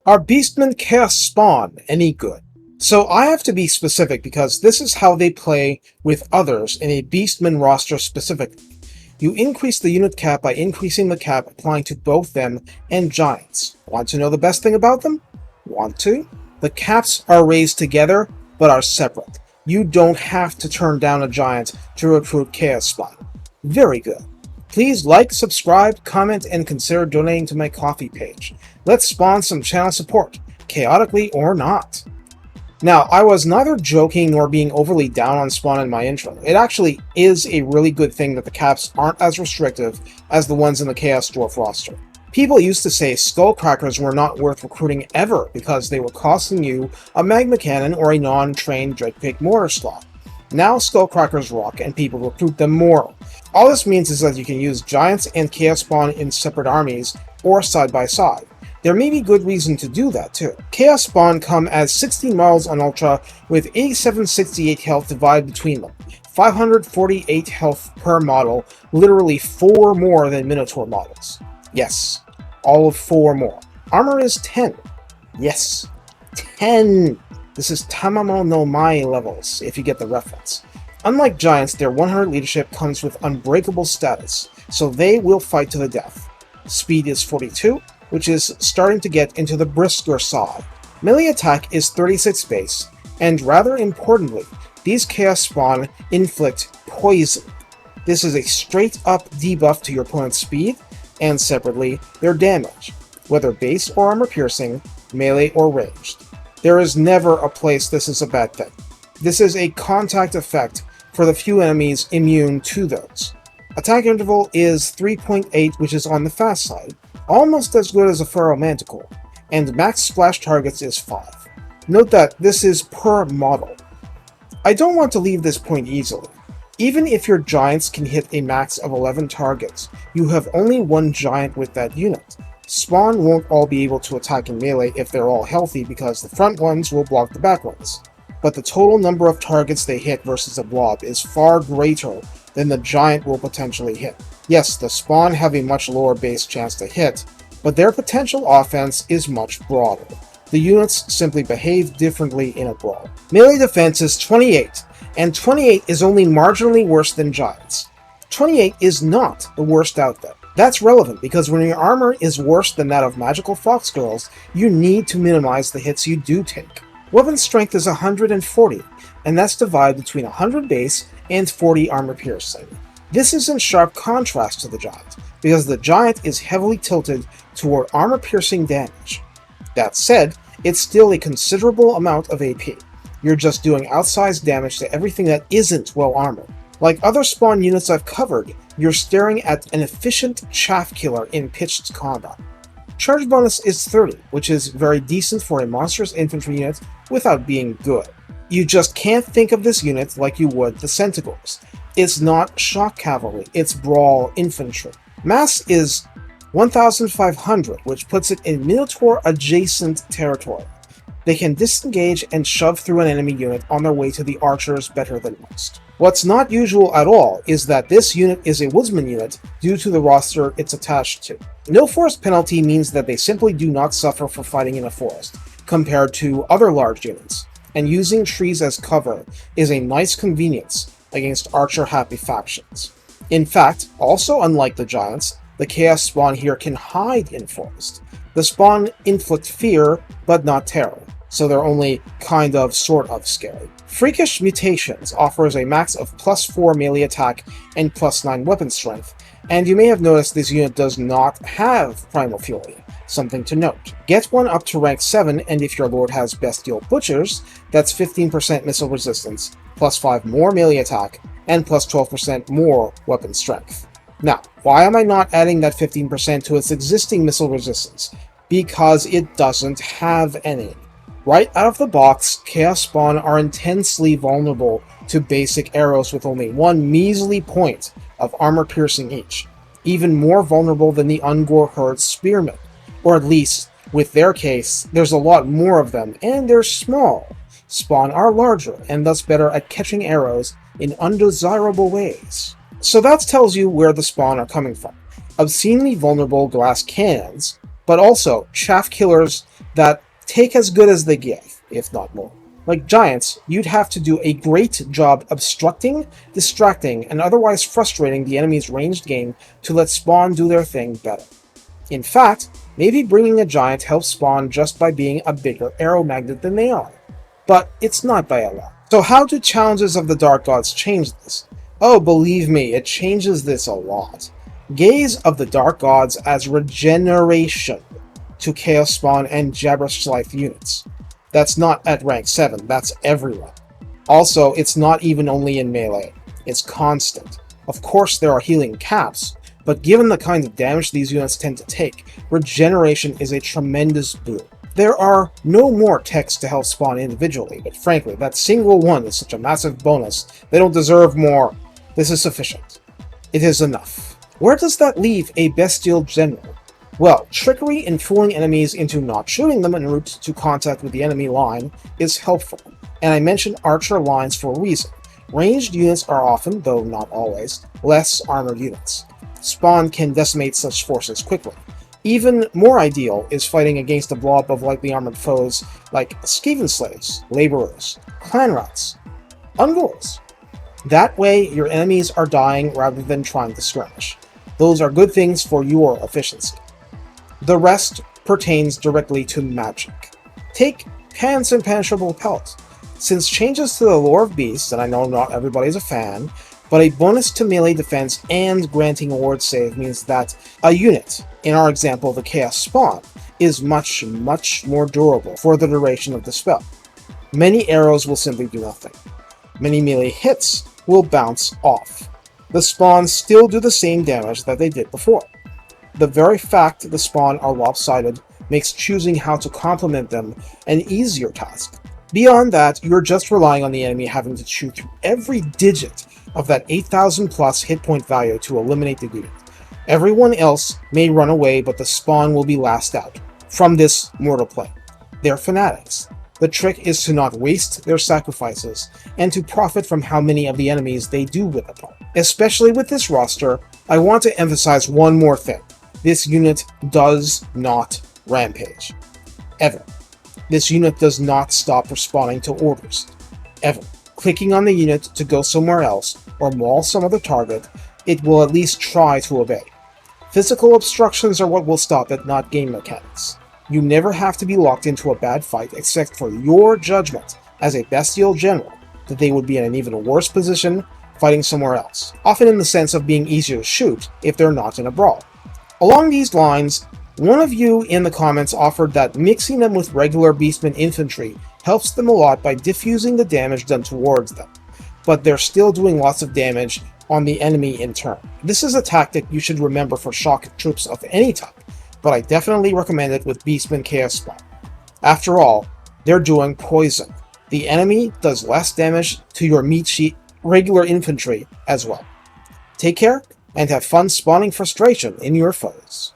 Are Beastmen Chaos Spawn any good? So I have to be specific because this is how they play with others in a Beastmen roster specifically. You increase the unit cap by increasing the cap applying to both them and Giants. Want to know the best thing about them? Want to? The caps are raised together, but are separate. You don't have to turn down a Giant to recruit Chaos Spawn. Very good. Please like, subscribe, comment, and consider donating to my Ko-fi page. Let's spawn some channel support, chaotically or not. Now, I was neither joking nor being overly down on Spawn in my intro. It actually is a really good thing that the caps aren't as restrictive as the ones in the Chaos Dwarf roster. People used to say Skullcrackers were not worth recruiting ever because they were costing you a Magma Cannon or a non-trained Drake mortar slot. Now Skullcrackers rock and people recruit them more. All this means is that you can use Giants and Chaos Spawn in separate armies or side by side. There may be good reason to do that too. Chaos Spawn come as 16 models on Ultra with 8768 health divided between them. 548 health per model, literally 4 more than Minotaur models. Yes, all of 4 more. Armor is 10. Yes, 10! This is Tamamo no Mai levels, if you get the reference. Unlike Giants, their 100 leadership comes with unbreakable status, so they will fight to the death. Speed is 42, which is starting to get into the brisker side. Melee attack is 36 base, and rather importantly, these Chaos Spawn inflict poison. This is a straight-up debuff to your opponent's speed, and separately, their damage, whether base or armor-piercing, melee or ranged. There is never a place this is a bad thing. This is a contact effect for the few enemies immune to those. Attack interval is 3.8, which is on the fast side, almost as good as a Pharaoh Manticore, and max splash targets is 5. Note that this is per model. I don't want to leave this point easily. Even if your Giants can hit a max of 11 targets, you have only one Giant with that unit. Spawn won't all be able to attack in melee if they're all healthy because the front ones will block the back ones. But the total number of targets they hit versus a blob is far greater than the Giant will potentially hit. Yes, the Spawn have a much lower base chance to hit, but their potential offense is much broader. The units simply behave differently in a brawl. Melee defense is 28, and 28 is only marginally worse than Giants. 28 is not the worst out there. That's relevant because when your armor is worse than that of magical fox girls, you need to minimize the hits you do take. Weapon strength is 140, and that's divided between 100 base and 40 armor piercing. This is in sharp contrast to the Giant, because the Giant is heavily tilted toward armor piercing damage. That said, it's still a considerable amount of AP. You're just doing outsized damage to everything that isn't well armored. Like other Spawn units I've covered, you're staring at an efficient chaff killer in pitched combat. Charge bonus is 30, which is very decent for a monstrous infantry unit without being good. You just can't think of this unit like you would the Centaurs. It's not shock cavalry, it's brawl infantry. Mass is 1,500, which puts it in Minotaur adjacent territory. They can disengage and shove through an enemy unit on their way to the archers better than most. What's not usual at all is that this unit is a woodsman unit due to the roster it's attached to. No forest penalty means that they simply do not suffer for fighting in a forest, compared to other large units, and using trees as cover is a nice convenience against archer-happy factions. In fact, also unlike the Giants, the Chaos Spawn here can hide in forest. The Spawn inflict fear, but not terror, so they're only kind of sort of scary. Freakish Mutations offers a max of +4 melee attack and +9 weapon strength, and you may have noticed this unit does not have Primal Fury, something to note. Get one up to rank 7, and if your lord has Bestial Butchers, that's 15% missile resistance, +5 more melee attack, and +12% more weapon strength. Now, why am I not adding that 15% to its existing missile resistance? Because it doesn't have any. Right out of the box, Chaos Spawn are intensely vulnerable to basic arrows with only one measly point of armor piercing each, even more vulnerable than the Ungor Herd Spearmen. Or at least, with their case, there's a lot more of them, and they're small. Spawn are larger, and thus better at catching arrows in undesirable ways. So that tells you where the Spawn are coming from. Obscenely vulnerable glass cannons, but also chaff killers that take as good as they give, if not more. Like giants, you'd have to do a great job obstructing, distracting, and otherwise frustrating the enemy's ranged game to let Spawn do their thing better. In fact, maybe bringing a giant helps Spawn just by being a bigger arrow magnet than they are. But it's not by a lot. So how do challenges of the Dark Gods change this? Oh, believe me, it changes this a lot. Gaze of the Dark Gods as regeneration to Chaos Spawn and Jabber's Life units. That's not at rank 7, that's everyone. Also, it's not even only in melee, it's constant. Of course there are healing caps, but given the kind of damage these units tend to take, regeneration is a tremendous boon. There are no more techs to help Spawn individually, but frankly, that single one is such a massive bonus, they don't deserve more. This is sufficient. It is enough. Where does that leave a Bestial General? Well, trickery in fooling enemies into not shooting them en route to contact with the enemy line is helpful, and I mentioned archer lines for a reason. Ranged units are often, though not always, less armored units. Spawn can decimate such forces quickly. Even more ideal is fighting against a blob of lightly armored foes like Skaven slaves, laborers, clan rats, ungors. That way, your enemies are dying rather than trying to skirmish. Those are good things for your efficiency. The rest pertains directly to magic. Take Pan's Impenetrable Pelt. Since changes to the lore of beasts, and I know not everybody's a fan, but a bonus to melee defense and granting a ward save means that a unit, in our example the Chaos Spawn, is much more durable for the duration of the spell. Many arrows will simply do nothing. Many melee hits will bounce off. The spawns still do the same damage that they did before. The very fact the spawn are lopsided makes choosing how to complement them an easier task. Beyond that, you're just relying on the enemy having to chew through every digit of that 8,000 plus hit point value to eliminate the unit. Everyone else may run away, but the spawn will be last out from this mortal play. They're fanatics. The trick is to not waste their sacrifices, and to profit from how many of the enemies they do whip upon. Especially with this roster, I want to emphasize one more thing. This unit does not rampage. Ever. This unit does not stop responding to orders. Ever. Clicking on the unit to go somewhere else, or maul some other target, it will at least try to obey. Physical obstructions are what will stop it, not game mechanics. You never have to be locked into a bad fight except for your judgment as a Bestial General that they would be in an even worse position fighting somewhere else, often in the sense of being easier to shoot if they're not in a brawl. Along these lines, one of you in the comments offered that mixing them with regular Beastmen infantry helps them a lot by diffusing the damage done towards them, but they're still doing lots of damage on the enemy in turn. This is a tactic you should remember for shock troops of any type, but I definitely recommend it with Beastmen Chaos Spawn. After all, they're doing poison. The enemy does less damage to your meat sheet regular infantry as well. Take care, and have fun spawning frustration in your foes.